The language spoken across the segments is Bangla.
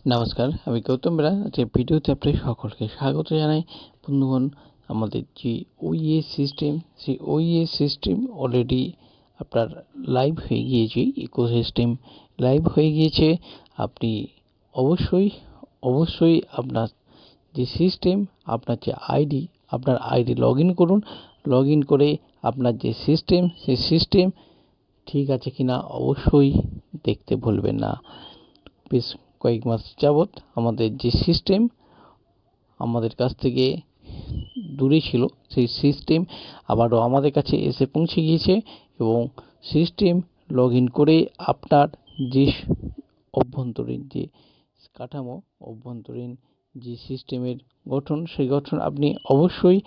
নমস্কার, আমি গৌতম বেরা। আজকের ভিডিওতে আপনাদের সকলকে স্বাগত জানাই। বন্ধুগণ, আমাদের যে ওইএস সিস্টেম, সেই ওইএস সিস্টেম অলরেডি আপনার লাইভ হয়ে গিয়েছে, ইকোসিস্টেম লাইভ হয়ে গিয়েছে। আপনি অবশ্যই আপনার যে সিস্টেম, আপনার যে আইডি, আপনার আইডি লগ ইন করুন। লগ ইন করে আপনার যে সিস্টেম, সেই সিস্টেম ঠিক আছে কিনা অবশ্যই দেখতে ভুলবেন না। বেশ কয়েক মাস যাবৎ আমাদের যে সিস্টেম আমাদের কাছ থেকে দূরে ছিল, সেই সিস্টেম আবারও আমাদের কাছে এসে পৌঁছে গিয়েছে এবং সিস্টেম লগ ইন করে আপনার যে অভ্যন্তরীণ যে কাঠামো, অভ্যন্তরীণ যে সিস্টেমের গঠন, সেই গঠন আপনি অবশ্যই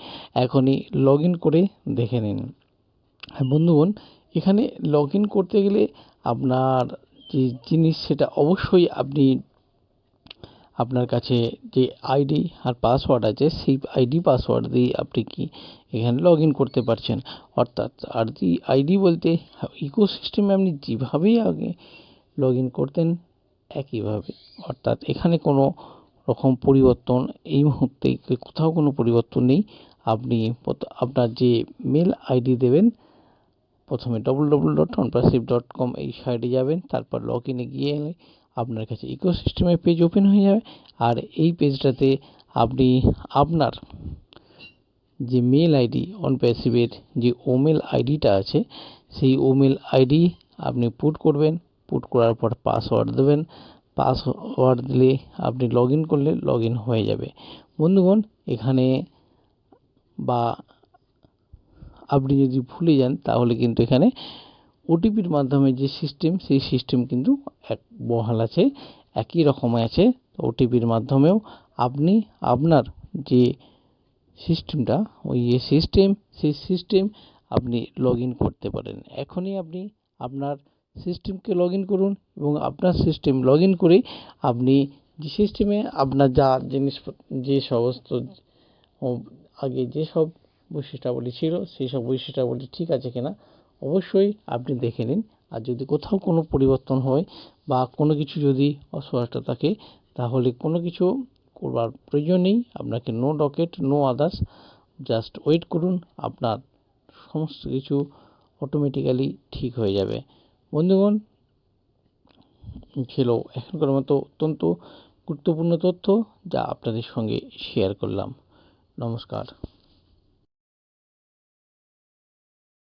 এখনই লগ ইন করে দেখে নিন। হ্যাঁ বন্ধুগণ, এখানে লগ ইন করতে গেলে আপনার যে জিনিস সেটা অবশ্যই আপনি আপনার কাছে যে আইডি আর পাসওয়ার্ড আছে, সেই আইডি পাসওয়ার্ড দিয়ে আপনি কি এখানে লগ ইন করতে পারছেন। অর্থাৎ আইডি বলতে ইকোসিস্টেমে আপনি যেভাবেই আগে লগ ইন করতেন একইভাবে, অর্থাৎ এখানে কোনো রকম পরিবর্তন এই মুহূর্তে কোথাও কোনো পরিবর্তন নেই। আপনি আপনার যে মেল আইডি দেবেন, প্রথমে www.onpassive.com এই সাইটে যাবেন, তারপর লগ ইনে গিয়ে আপনার কাছে ইকোসিস্টেমের পেজ ওপেন হয়ে যাবে। আর এই পেজটাতে আপনি আপনার যে মেল আইডি, অনপ্যাসিভের যে ওমেল আইডিটা আছে, সেই ওমেল আইডি আপনি পুট করবেন। পুট করার পর পাসওয়ার্ড দেবেন। পাসওয়ার্ড দিলে আপনি লগ ইন করলে লগ ইন হয়ে যাবে। বন্ধুগণ, এখানে বা আপনি যদি ভুলে যান তাহলে কিন্তু এখানে ওটিপির মাধ্যমে যে সিস্টেম, সেই সিস্টেম কিন্তু বহাল আছে, একই রকম আছে। ওটিপির মাধ্যমেও আপনি আপনার যে সিস্টেমটা, ওই সিস্টেম, সেই সিস্টেম আপনি লগ ইন করতে পারেন। এখনই আপনি আপনার সিস্টেমকে লগ ইন করুন এবং আপনার সিস্টেম লগ ইন করে আপনি যে সিস্টেমে আপনার যা জিনিসপত্র, যে সমস্ত আগে যেসব বৈশিষ্ট্যাবলী ছিল, সেই সব বৈশিষ্ট্যাবলী ঠিক আছে কিনা অবশ্যই আপনি দেখে নিন। আর যদি কোথাও কোনো পরিবর্তন হয় বা কোনো কিছু যদি অস্পষ্ট থাকে, তাহলে কোনো কিছু করবার প্রয়োজন নেই। আপনাকে no docket, no others, just wait করুন। আপনার সমস্ত কিছু অটোমেটিক্যালি ঠিক হয়ে যাবে। বন্ধুগণ, ছিল এখনকার মতো অত্যন্ত গুরুত্বপূর্ণ তথ্য যা আপনাদের সঙ্গে শেয়ার করলাম। নমস্কার।